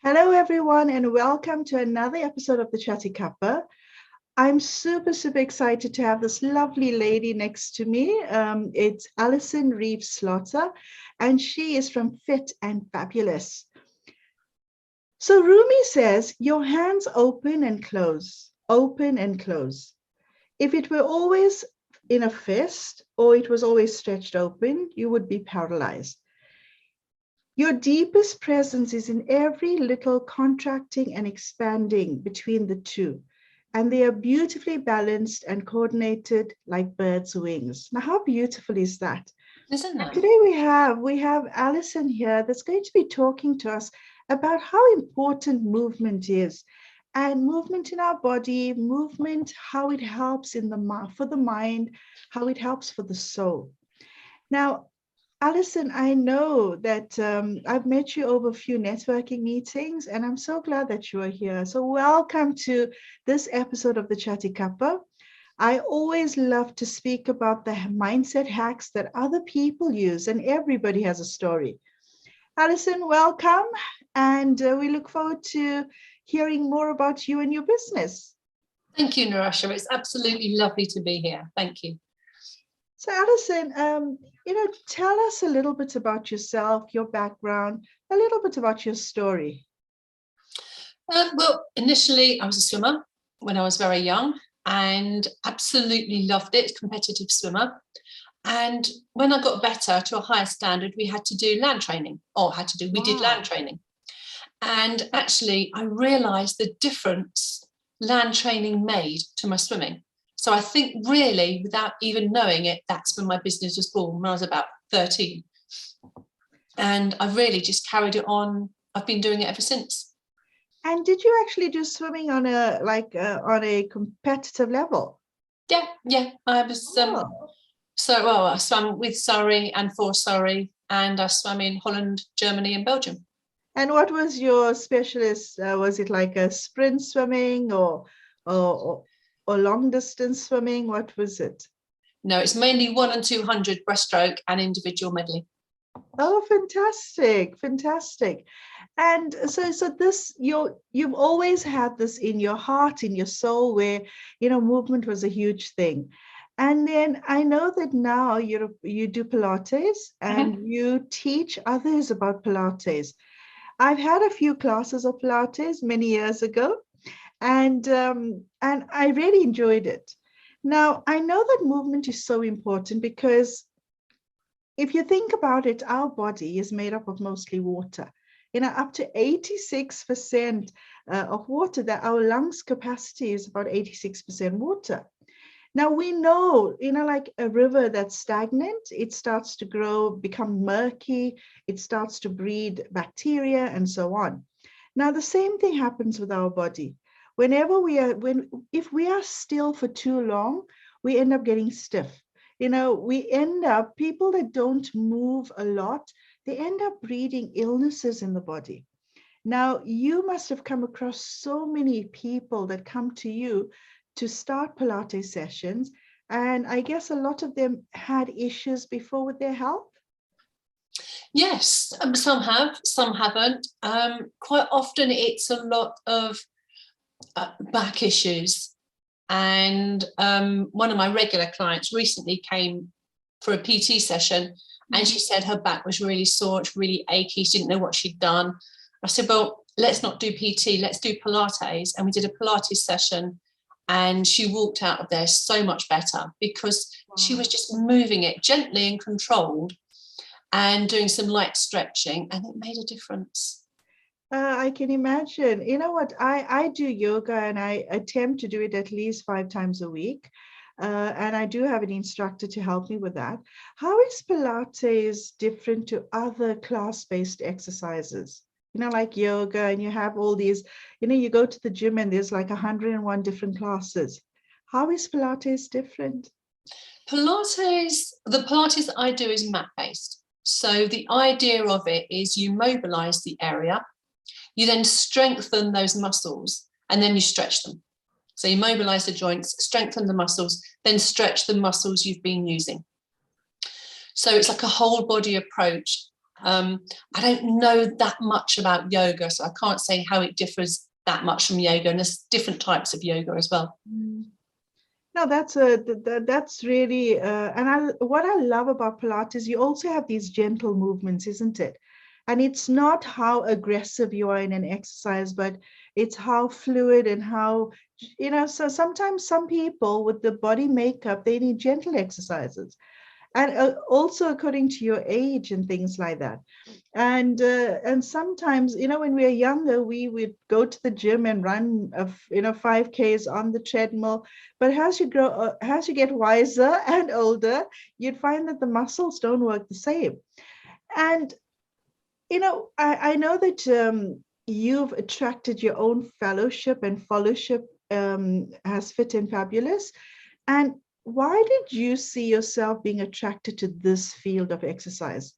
Hello, everyone, and welcome to another episode of the Chatty Cuppa. I'm super excited to have this lovely lady next to me. It's Alluson Reeves Slaughter, and she is from Fit and Fabulous. So Rumi says, your hands open and close, open and close. If it were always in a fist or it was always stretched open, you would be paralyzed. Your deepest presence is in every little contracting and expanding between the two. And they are beautifully balanced and coordinated like birds' wings. Now, how beautiful is that? Isn't that? And today we have Alluson here that's going to be talking to us about how important movement is. And movement in our body, movement, how it helps for the mind, how it helps for the soul. Now, Alluson, I know that I've met you over a few networking meetings, and I'm so glad that you are here. So welcome to this episode of the Chatty Cuppa. I always love to speak about the mindset hacks that other people use, and everybody has a story. Alluson, welcome, and we look forward to hearing more about you and your business. Thank you, Narasha. It's absolutely lovely to be here. Thank you. So Alluson, tell us a little bit about yourself, your background, a little bit about your story. Well, initially I was a swimmer when I was very young and absolutely loved it, competitive swimmer. And when I got better to a higher standard, we had to do land training, we did land training. And actually I realized the difference land training made to my swimming. So I think really, without even knowing it, that's when my business was born, when I was about 13. And I really just carried it on. I've been doing it ever since. And did you actually do swimming on a competitive level? Yeah. I was I swam with Surrey and for Surrey, and I swam in Holland, Germany, and Belgium. And what was your specialist? Was it like a sprint swimming or long distance swimming? What was it? No, it's mainly 1 and 200 breaststroke and individual medley. Oh, fantastic. And so this, you've always had this in your heart, in your soul, where, movement was a huge thing. And then I know that now you do Pilates and you teach others about Pilates. I've had a few classes of Pilates many years ago, and I really enjoyed it. Now, I know that movement is so important because if you think about it, our body is made up of mostly water. Up to 86% of water, that our lungs capacity is about 86% water. Now we know, like a river that's stagnant, it starts to grow, become murky, it starts to breed bacteria and so on. Now the same thing happens with our body. If we are still for too long, we end up getting stiff. People that don't move a lot, they end up breeding illnesses in the body. Now, you must have come across so many people that come to you to start Pilates sessions, and I guess a lot of them had issues before with their health. Yes, some have, some haven't. Quite often it's a lot of back issues. And one of my regular clients recently came for a PT session, and she said her back was really sore, it's really achy, she didn't know what she'd done. I said, well, let's not do PT, let's do Pilates. And we did a Pilates session, and she walked out of there so much better because she was just moving it gently and controlled and doing some light stretching, and it made a difference. I can imagine. You know what? I do yoga, and I attempt to do it at least 5 times a week. And I do have an instructor to help me with that. How is Pilates different to other class-based exercises? Like yoga, and you have all these, you go to the gym and there's like 101 different classes. How is Pilates different? The Pilates that I do is mat-based. So the idea of it is you mobilize the area, you then strengthen those muscles, and then you stretch them. So you mobilize the joints, strengthen the muscles, then stretch the muscles you've been using. So it's like a whole body approach. I don't know that much about yoga, so I can't say how it differs that much from yoga, and there's different types of yoga as well. No, that's really and what I love about Pilates, you also have these gentle movements, isn't it? And it's not how aggressive you are in an exercise, but it's how fluid and how, so sometimes some people with the body makeup, they need gentle exercises. And also according to your age and things like that. And sometimes, when we were younger, we would go to the gym and run 5Ks on the treadmill. But as you grow, as you get wiser and older, you'd find that the muscles don't work the same. And I know that you've attracted your own fellowship and fellowship as Fit and Fabulous. And why did you see yourself being attracted to this field of exercise?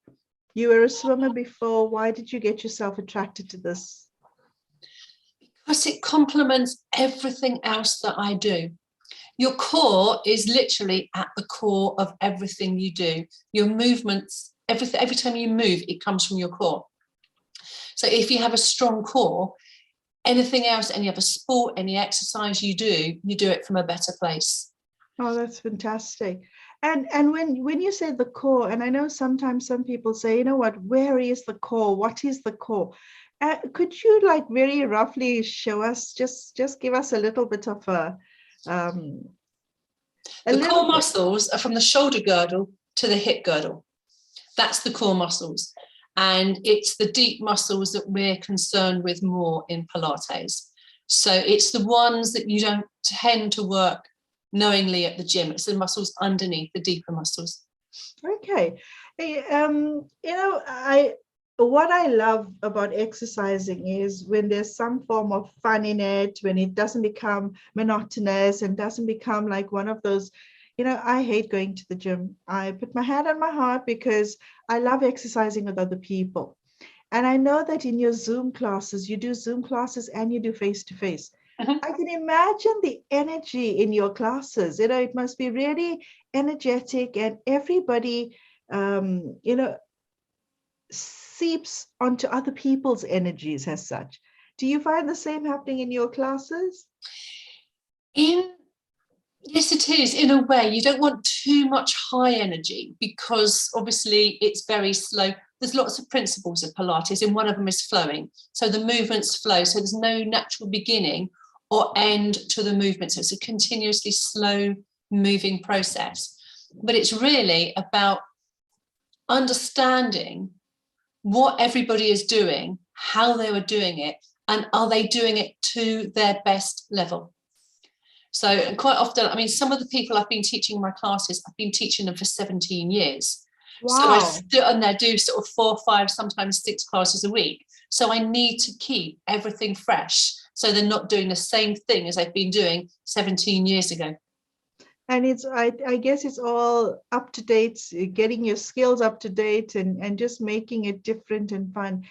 You were a swimmer before. Why did you get yourself attracted to this? Because it complements everything else that I do. Your core is literally at the core of everything you do. Your movements, everything, every time you move, it comes from your core. So if you have a strong core, anything else, any other sport, any exercise you do it from a better place. Oh, that's fantastic. And when you say the core, and I know sometimes some people say, where is the core? What is the core? Could you very roughly show us, just give us a little bit of the core muscles are from the shoulder girdle to the hip girdle. That's the core muscles. And it's the deep muscles that we're concerned with more in Pilates. So it's the ones that you don't tend to work knowingly at the gym. It's the muscles underneath, the deeper muscles. Okay. What I love about exercising is when there's some form of fun in it, when it doesn't become monotonous and doesn't become like one of those, I hate going to the gym. I put my hand on my heart because I love exercising with other people. And I know that in your Zoom classes, you do Zoom classes and you do face-to-face. I can imagine the energy in your classes. It must be really energetic, and everybody, seeps onto other people's energies as such. Do you find the same happening in your classes? Yes, it is. In a way, you don't want too much high energy because obviously it's very slow. There's lots of principles of Pilates, and one of them is flowing. So the movements flow. So there's no natural beginning or end to the movement. So it's a continuously slow moving process. But it's really about understanding what everybody is doing, how they were doing it, and are they doing it to their best level. So quite often, some of the people I've been teaching my classes, I've been teaching them for 17 years. Wow. So I sit on there, do sort of 4, 5, sometimes 6 classes a week. So I need to keep everything fresh so they're not doing the same thing as they've been doing 17 years ago. And I guess it's all up to date, getting your skills up to date and just making it different and fun.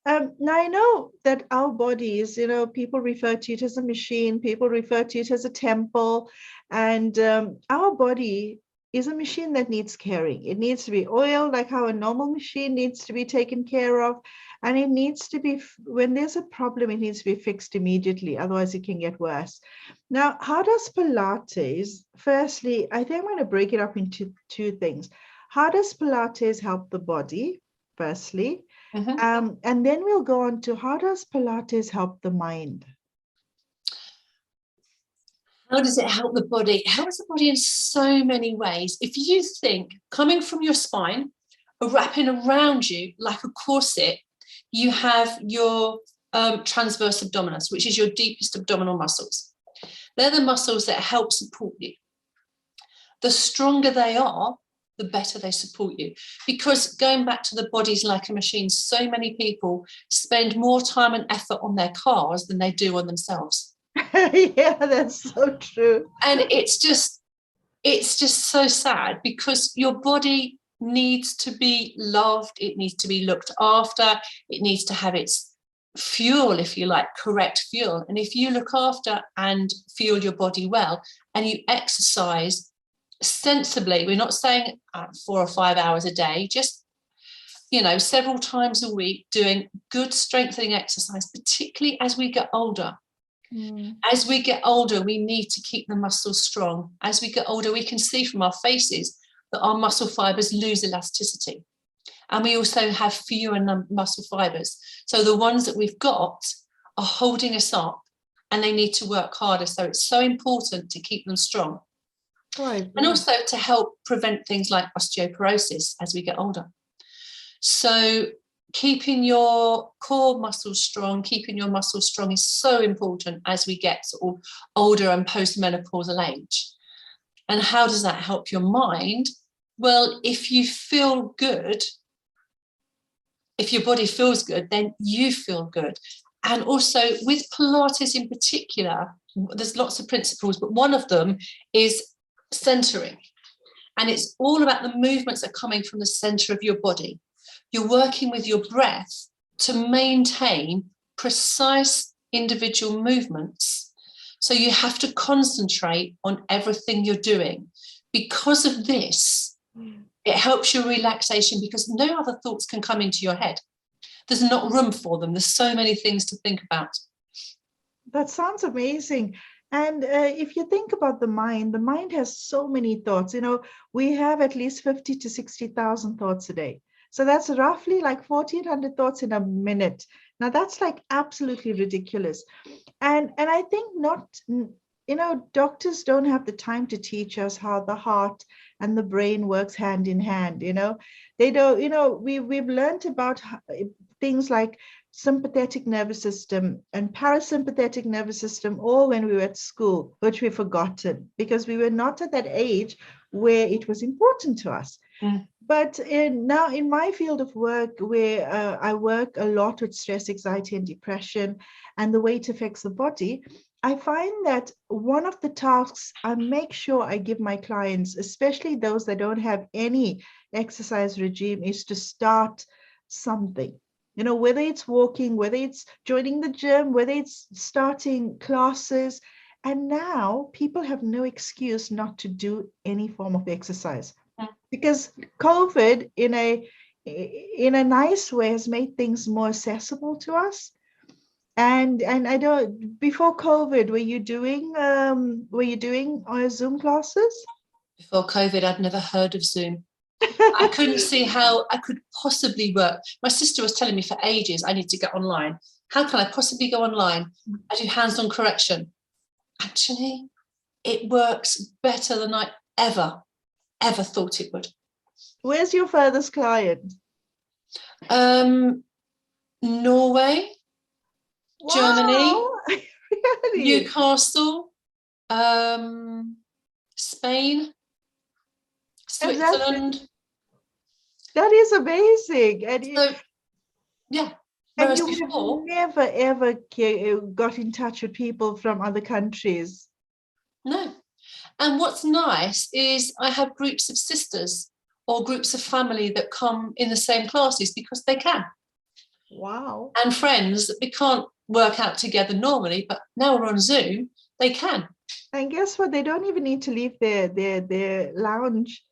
Now, I know that our bodies, people refer to it as a machine, people refer to it as a temple, and our body is a machine that needs caring. It needs to be oiled like how a normal machine needs to be taken care of. And it needs to be, when there's a problem, it needs to be fixed immediately. Otherwise, it can get worse. Now, how does Pilates, firstly, I think I'm going to break it up into 2 things. How does Pilates help the body, firstly? Mm-hmm. And then we'll go on to how does Pilates help the mind? How does it help the body? It helps the body in so many ways. If you think coming from your spine, wrapping around you like a corset, you have your transverse abdominis, which is your deepest abdominal muscles. They're the muscles that help support you. The stronger they are, the better they support you. Because going back to the body's like a machine, so many people spend more time and effort on their cars than they do on themselves. Yeah, that's so true. And it's just so sad because your body needs to be loved, it needs to be looked after, it needs to have its fuel, if you like, correct fuel. And if you look after and fuel your body well and you exercise sensibly, we're not saying 4 or 5 hours a day, just you know, several times a week, doing good strengthening exercise, particularly as we get older. As we get older, we need to keep the muscles strong. As we get older, we can see from our faces that our muscle fibers lose elasticity. And we also have fewer muscle fibers. So the ones that we've got are holding us up and they need to work harder. So it's so important to keep them strong. Right. And also to help prevent things like osteoporosis as we get older. So keeping your core muscles strong, keeping your muscles strong is so important as we get sort of older and post-menopausal age. And how does that help your mind? Well, if you feel good, if your body feels good, then you feel good. And also with Pilates in particular, there's lots of principles, but one of them is centering. And it's all about the movements that are coming from the center of your body. You're working with your breath to maintain precise individual movements. So you have to concentrate on everything you're doing. Because of this, it helps your relaxation because no other thoughts can come into your head. There's not room for them. There's so many things to think about. That sounds amazing. And if you think about the mind has so many thoughts. You know, we have at least 50 to 60,000 thoughts a day. So that's roughly like 1,400 thoughts in a minute. Now that's like absolutely ridiculous. And I think not, you know, doctors don't have the time to teach us how the heart and the brain works hand in hand. You know, they don't, you know, we've learned about things like sympathetic nervous system and parasympathetic nervous system all when we were at school, which we've forgotten because we were not at that age where it was important to us. But now in my field of work, where I work a lot with stress, anxiety, and depression, and the way it affects the body, I find that one of the tasks I make sure I give my clients, especially those that don't have any exercise regime, is to start something. You know, whether it's walking, whether it's joining the gym, whether it's starting classes. And now people have no excuse not to do any form of exercise. Because COVID, in a nice way, has made things more accessible to us. And I don't. Before COVID, were you doing Zoom classes? Before COVID, I'd never heard of Zoom. I couldn't see how I could possibly work. My sister was telling me for ages I need to get online. How can I possibly go online? I do hands-on correction. Actually, it works better than I ever thought it would. Where's your furthest client? Norway, Wow. Germany, Really? Newcastle, Spain, Switzerland. That is amazing. And So, yeah. Whereas you before, have never ever got in touch with people from other countries. no. And what's nice is I have groups of sisters or groups of family that come in the same classes because they can. Wow. And friends that we can't work out together normally, but now we're on Zoom, they can. And guess what? They don't even need to leave their lounge.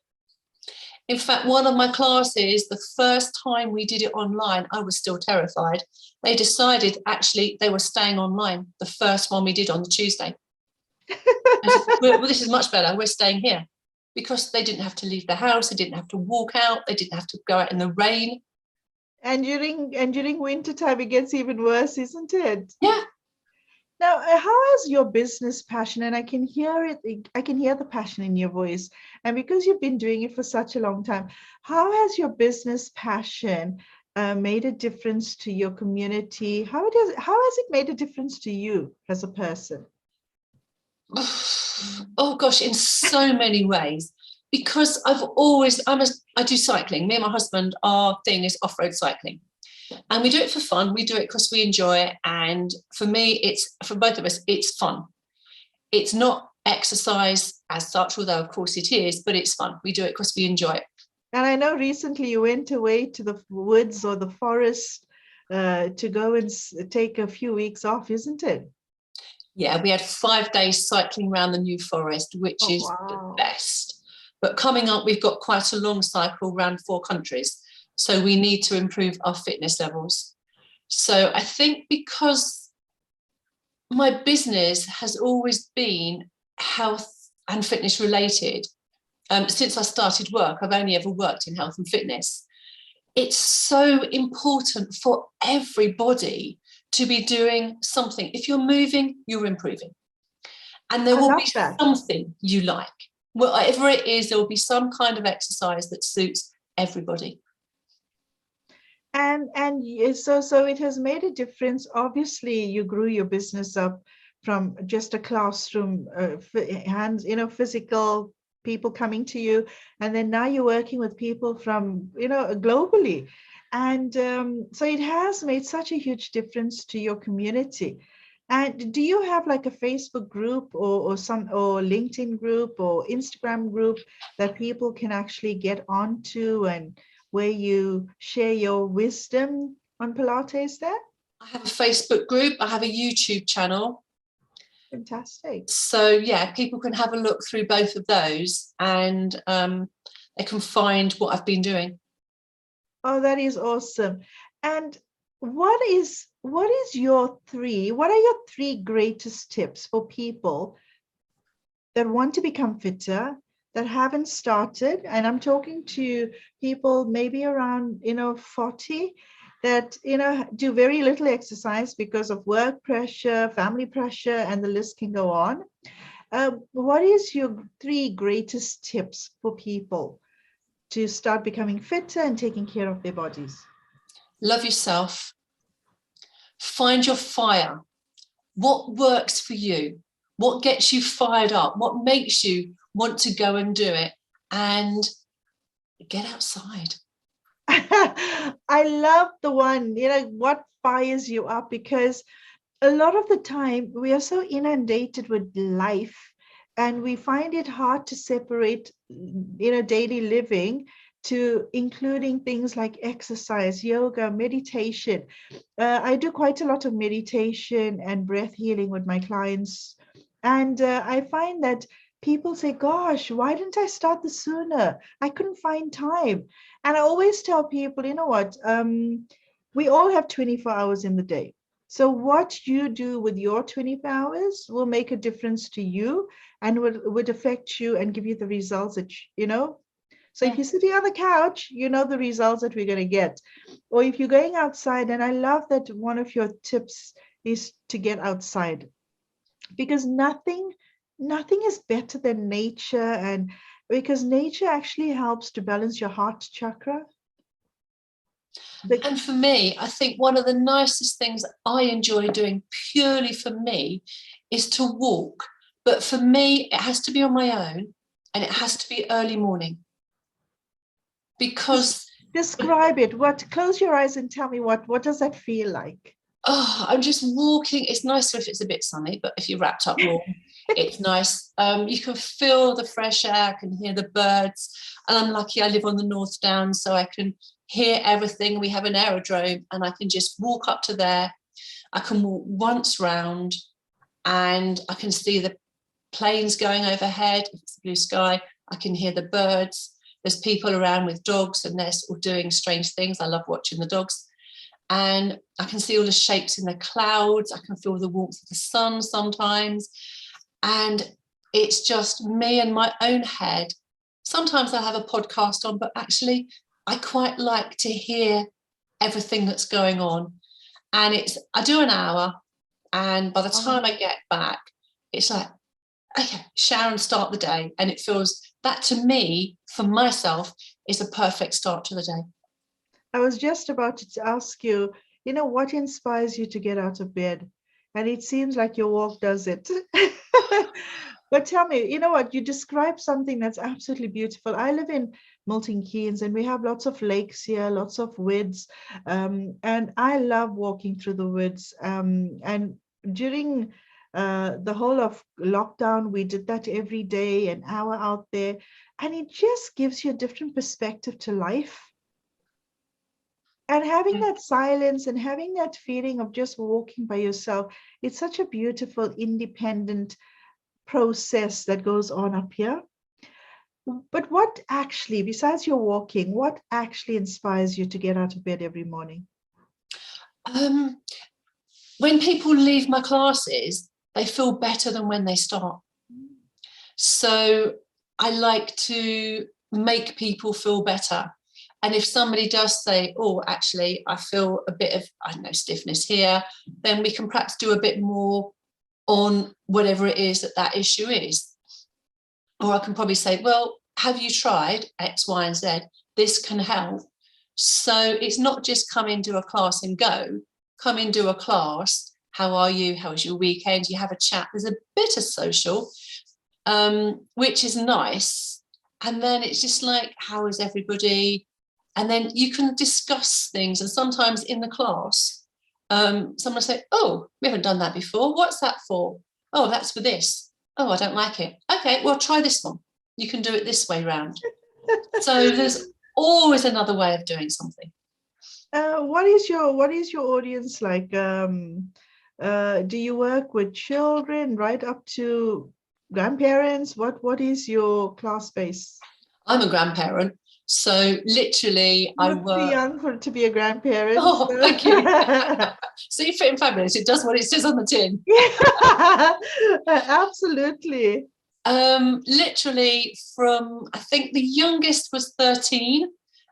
In fact, one of my classes, the first time we did it online, I was still terrified. They decided actually they were staying online, the first one we did on the Tuesday. I said, well, this is much better. We're staying here because they didn't have to leave the house. They didn't have to walk out. They didn't have to go out in the rain. And during winter time, it gets even worse, isn't it? Yeah. Now, how has your business passion, and I can hear it, I can hear the passion in your voice, and because you've been doing it for such a long time, how has your business passion made a difference to your community? How has it made a difference to you as a person? Oh gosh, in so many ways. Because I do cycling. Me and my husband, our thing is off-road cycling. And we do it for fun. We do it because we enjoy it. And for me, for both of us, it's fun. It's not exercise as such, although of course it is, but it's fun. We do it because we enjoy it. And I know recently you went away to the woods or the forest to go and take a few weeks off, isn't it? Yeah, we had 5 days cycling around the New Forest, which is the best. But coming up, we've got quite a long cycle around 4 countries. So we need to improve our fitness levels. So I think because my business has always been health and fitness related, since I started work, I've only ever worked in health and fitness. It's so important for everybody to be doing something. If you're moving, you're improving. And there will be something you like. Whatever it is, there will be some kind of exercise that suits everybody. And so it has made a difference. Obviously, you grew your business up from just a classroom, hands, physical people coming to you, and then now you're working with people from, globally. And so it has made such a huge difference to your community. And do you have like a Facebook group or LinkedIn group or Instagram group that people can actually get onto, and where you share your wisdom on Pilates there? I have a Facebook group. I have a YouTube channel. Fantastic. So yeah, people can have a look through both of those, and they can find what I've been doing. Oh, that is awesome. And what are your three greatest tips for people that want to become fitter, that haven't started? And I'm talking to people maybe around 40, that do very little exercise because of work pressure, family pressure, and the list can go on. What is your three greatest tips for people to start becoming fitter and taking care of their bodies? Love yourself. Find your fire. What works for you? What gets you fired up? What makes you want to go and do it? And get outside. I love the one, what fires you up, because a lot of the time we are so inundated with life, and we find it hard to separate, daily living to including things like exercise, yoga, meditation. I do quite a lot of meditation and breath healing with my clients. And I find that people say, gosh, why didn't I start this sooner? I couldn't find time. And I always tell people, you know what? We all have 24 hours in the day. So what you do with your 24 hours will make a difference to you, and would affect you and give you the results that, So if you're sitting on the couch, you know the results that we're going to get. Or if you're going outside, and I love that one of your tips is to get outside, because nothing is better than nature, and because nature actually helps to balance your heart chakra. And for me, I think one of the nicest things I enjoy doing purely for me is to walk. But for me, it has to be on my own, and it has to be early morning. Because describe it. Close your eyes and tell me what does that feel like? Oh, I'm just walking. It's nicer if it's a bit sunny, but if you're wrapped up warm, it's nice. You can feel the fresh air, I can hear the birds. And I'm lucky I live on the North Downs, so I can hear everything. We have an aerodrome, and I can just walk up to there. I can walk once round, and I can see the planes going overhead. If it's blue sky, I can hear the birds. There's people around with dogs, and they're sort of doing strange things. I love watching the dogs. And I can see all the shapes in the clouds. I can feel the warmth of the sun sometimes. And it's just me and my own head. Sometimes I have a podcast on, but actually I quite like to hear everything that's going on. And I do an hour, and by the time I get back, it's like, okay, shower and start the day. And it feels that, to me, for myself, is a perfect start to the day. I was just about to ask you, what inspires you to get out of bed? And it seems like your walk does it. But tell me, what? You described something that's absolutely beautiful. I live in Milton Keynes, and we have lots of lakes here, lots of woods. And I love walking through the woods. And during the whole of lockdown, we did that every day, an hour out there. And it just gives you a different perspective to life. And having that silence and having that feeling of just walking by yourself, it's such a beautiful, independent process that goes on up here. But what actually, besides your walking, what actually inspires you to get out of bed every morning? When people leave my classes, they feel better than when they start. So I like to make people feel better. And if somebody does say, oh, actually, I feel a bit of, I don't know, stiffness here, then we can perhaps do a bit more on whatever it is that issue is. Or I can probably say, well, have you tried X, Y, and Z? This can help. So it's not just come into a class and go, come into a class. How are you? How was your weekend? You have a chat. There's a bit of social, which is nice. And then it's just like, how is everybody? And then you can discuss things. And sometimes in the class, someone will say, oh, we haven't done that before. What's that for? Oh, that's for this. Oh, I don't like it. Okay, well, try this one. You can do it this way round. So there's always another way of doing something. What is your audience like? Do you work with children right up to grandparents? What is your class base? I'm a grandparent, so literally You I look too work. young to be a grandparent. Oh, So. thank you. So you fit in fabulous. It does what it says on the tin. Yeah, absolutely. Literally from, I think the youngest was 13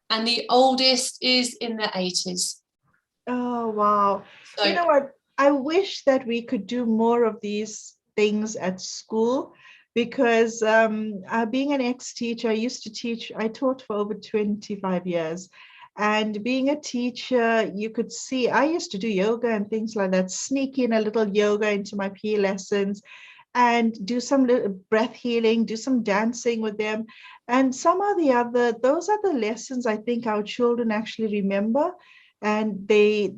and the oldest is in their 80s. Oh, wow. So You know what? I wish that we could do more of these things at school because being an ex-teacher, I taught for over 25 years. And being a teacher, you could see, I used to do yoga and things like that, sneak in a little yoga into my PE lessons and do some little breath healing, do some dancing with them. And those are the lessons I think our children actually remember, and they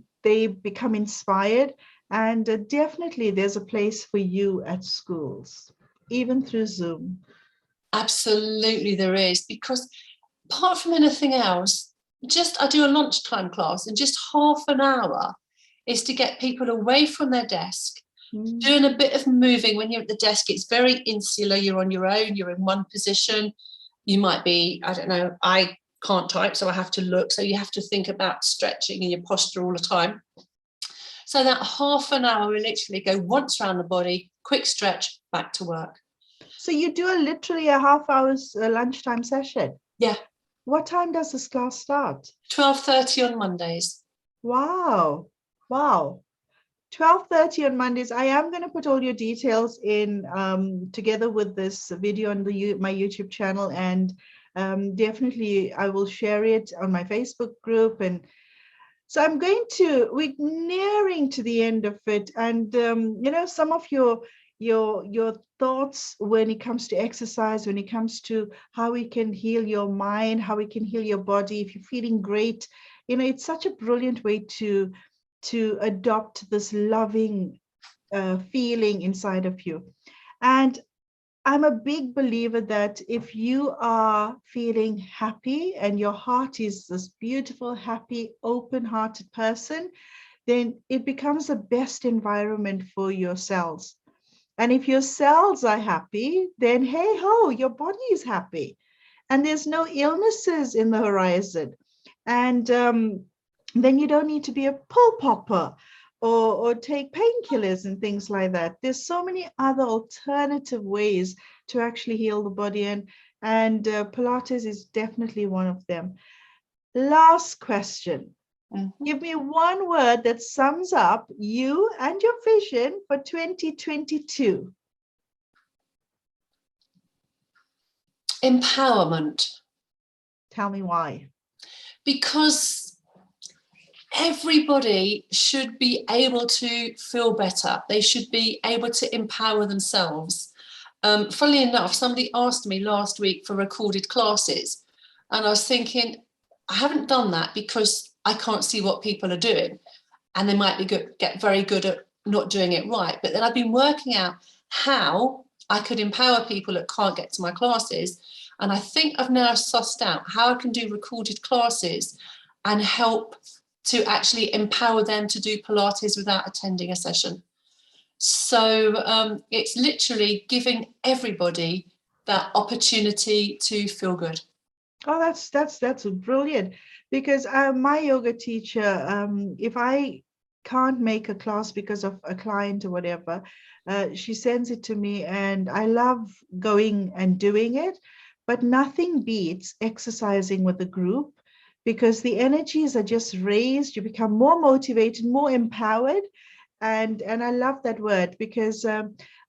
become inspired. And definitely there's a place for you at schools, even through Zoom. absolutely there is, because apart from anything else, just I do a lunchtime class and just half an hour is to get people away from their desk, doing a bit of moving. When you're at the desk, it's very insular. You're on your own, you're in one position. You might be, I don't know, I can't type, so I have to look. So you have to think about stretching and your posture all the time. So that half an hour will literally go once around the body, quick stretch, back to work. So you do literally a half hour's lunchtime session? Yeah. What time does this class start? 12:30 on Mondays. Wow. Wow. 12:30 on Mondays. I am going to put all your details in together with this video on my YouTube channel, and definitely I will share it on my Facebook group. And so we're nearing to the end of it, and some of your thoughts when it comes to exercise, when it comes to how we can heal your mind, how we can heal your body. If you're feeling great, it's such a brilliant way to adopt this loving feeling inside of you. And I'm a big believer that if you are feeling happy and your heart is this beautiful, happy, open-hearted person, then it becomes the best environment for your cells. And if your cells are happy, then hey ho, your body is happy. And there's no illnesses in the horizon. And then you don't need to be a pill popper or take painkillers and things like that. There's so many other alternative ways to actually heal the body, and Pilates is definitely one of them. Last question. Mm-hmm. Give me one word that sums up you and your vision for 2022. Empowerment. Tell me why. Because everybody should be able to feel better. They should be able to empower themselves. Funnily enough, somebody asked me last week for recorded classes, and I was thinking, I haven't done that because I can't see what people are doing, and they might get very good at not doing it right. But then I've been working out how I could empower people that can't get to my classes, and I think I've now sussed out how I can do recorded classes and help to actually empower them to do Pilates without attending a session. So it's literally giving everybody that opportunity to feel good. Oh, that's brilliant. Because my yoga teacher, if I can't make a class because of a client or whatever, she sends it to me, and I love going and doing it. But nothing beats exercising with a group, because the energies are just raised. You become more motivated, more empowered, and I love that word, because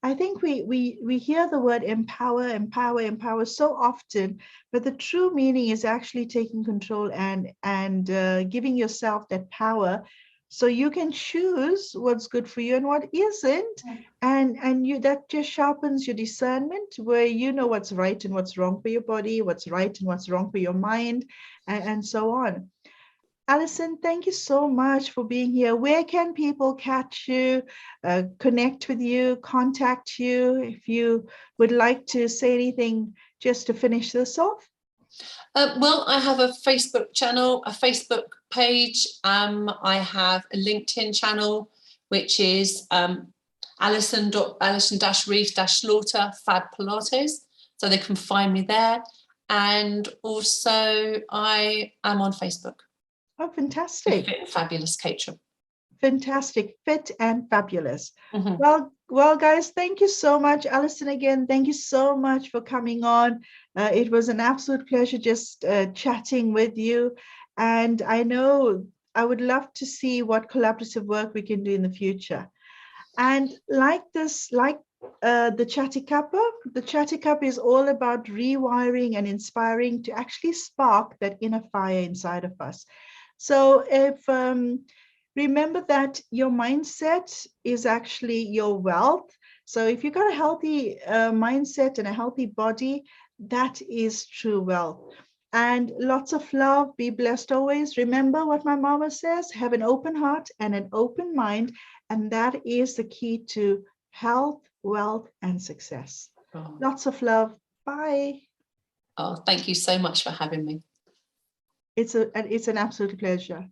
I think we hear the word empower, empower, empower so often, but the true meaning is actually taking control and giving yourself that power, so you can choose what's good for you and what isn't, and you, that just sharpens your discernment, where you know what's right and what's wrong for your body, what's right and what's wrong for your mind, and so on. Alluson, thank you so much for being here. Where can people catch you, connect with you, contact you, if you would like to say anything just to finish this off? Well, I have a Facebook channel, a Facebook page. I have a LinkedIn channel, which is Alluson-Reeves-Slaughter Fab Pilates. So they can find me there. And also I am on Facebook. Oh, fantastic. Fit and Fabulous Caterer. Fantastic. Fit and fabulous. Mm-hmm. Well, guys, thank you so much. Alluson, again, thank you so much for coming on. It was an absolute pleasure just chatting with you. And I know I would love to see what collaborative work we can do in the future. And like this, like the Chatty Cup is all about rewiring and inspiring to actually spark that inner fire inside of us. So if remember that your mindset is actually your wealth. So if you've got a healthy mindset and a healthy body, that is true wealth. And lots of love. Be blessed always. Remember what my mama says, have an open heart and an open mind. And that is the key to health, wealth, and success. Oh. Lots of love. Bye. Oh, thank you so much for having me. It's an absolute pleasure.